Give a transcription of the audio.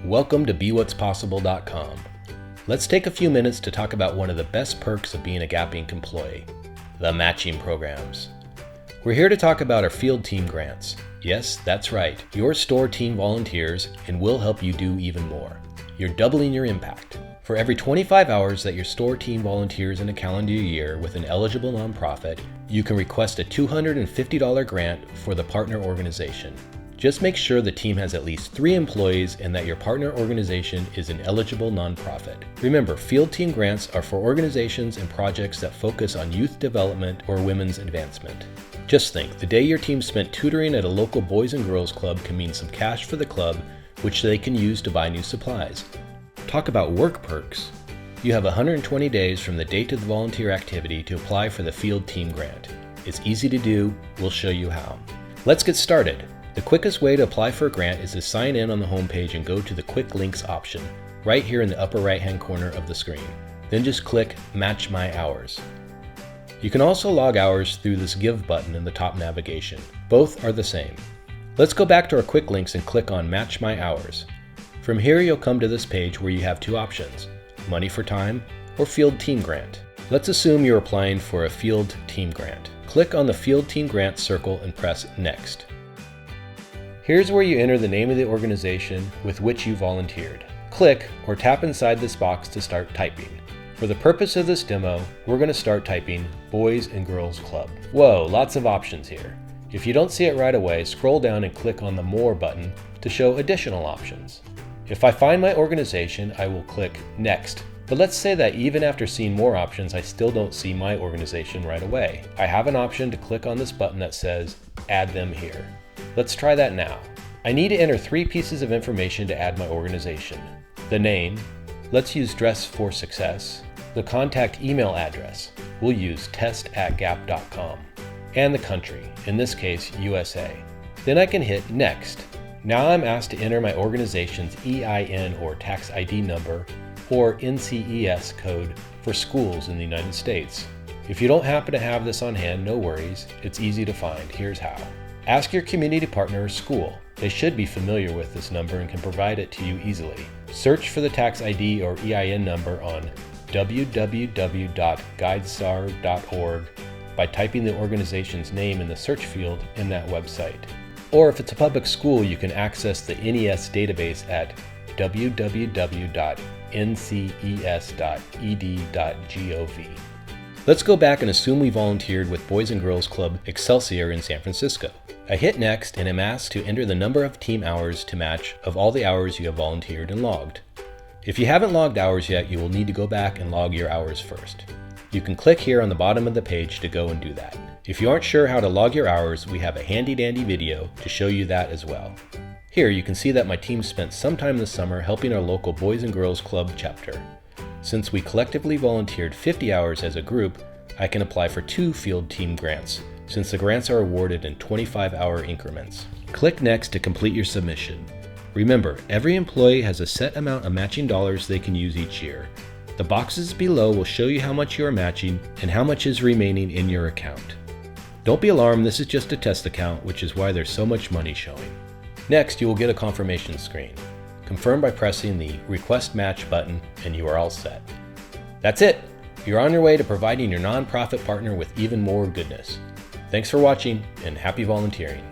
Welcome to BeWhat'sPossible.com. Let's take a few minutes to talk about one of the best perks of being a Gap Inc. employee, the matching programs. We're here to talk about our field team grants. Yes, that's right, your store team volunteers and we'll help you do even more. You're doubling your impact. For every 25 hours that your store team volunteers in a calendar year with an eligible nonprofit, you can request a $250 grant for the partner organization. Just make sure the team has at least 3 employees and that your partner organization is an eligible nonprofit. Remember, field team grants are for organizations and projects that focus on youth development or women's advancement. Just think, the day your team spent tutoring at a local Boys and Girls Club can mean some cash for the club, which they can use to buy new supplies. Talk about work perks. You have 120 days from the date of the volunteer activity to apply for the field team grant. It's easy to do, we'll show you how. Let's get started. The quickest way to apply for a grant is to sign in on the homepage and go to the Quick Links option, right here in the upper right-hand corner of the screen. Then just click Match My Hours. You can also log hours through this Give button in the top navigation. Both are the same. Let's go back to our Quick Links and click on Match My Hours. From here you'll come to this page where you have 2 options, Money for Time or Field Team Grant. Let's assume you're applying for a Field Team Grant. Click on the Field Team Grant circle and press Next. Here's where you enter the name of the organization with which you volunteered. Click or tap inside this box to start typing. For the purpose of this demo, we're going to start typing Boys and Girls Club. Whoa, lots of options here. If you don't see it right away, scroll down and click on the More button to show additional options. If I find my organization, I will click Next. But let's say that even after seeing more options, I still don't see my organization right away. I have an option to click on this button that says Add Them Here. Let's try that now. I need to enter 3 pieces of information to add my organization. The name, let's use Dress for Success. The contact email address, we'll use test@gap.com. And the country, in this case, USA. Then I can hit Next. Now I'm asked to enter my organization's EIN or tax ID number or NCES code for schools in the United States. If you don't happen to have this on hand, no worries, it's easy to find. Here's how. Ask your community partner or school. They should be familiar with this number and can provide it to you easily. Search for the tax ID or EIN number on www.guidestar.org by typing the organization's name in the search field in that website. Or if it's a public school, you can access the NES database at www.nces.ed.gov. Let's go back and assume we volunteered with Boys and Girls Club Excelsior in San Francisco. I hit Next and am asked to enter the number of team hours to match of all the hours you have volunteered and logged. If you haven't logged hours yet, you will need to go back and log your hours first. You can click here on the bottom of the page to go and do that. If you aren't sure how to log your hours, we have a handy-dandy video to show you that as well. Here you can see that my team spent some time this summer helping our local Boys and Girls Club chapter. Since we collectively volunteered 50 hours as a group, I can apply for 2 field team grants, since the grants are awarded in 25-hour increments. Click Next to complete your submission. Remember, every employee has a set amount of matching dollars they can use each year. The boxes below will show you how much you are matching and how much is remaining in your account. Don't be alarmed, this is just a test account, which is why there's so much money showing. Next, you will get a confirmation screen. Confirm by pressing the Request Match button and you are all set. That's it! You're on your way to providing your nonprofit partner with even more goodness. Thanks for watching and happy volunteering.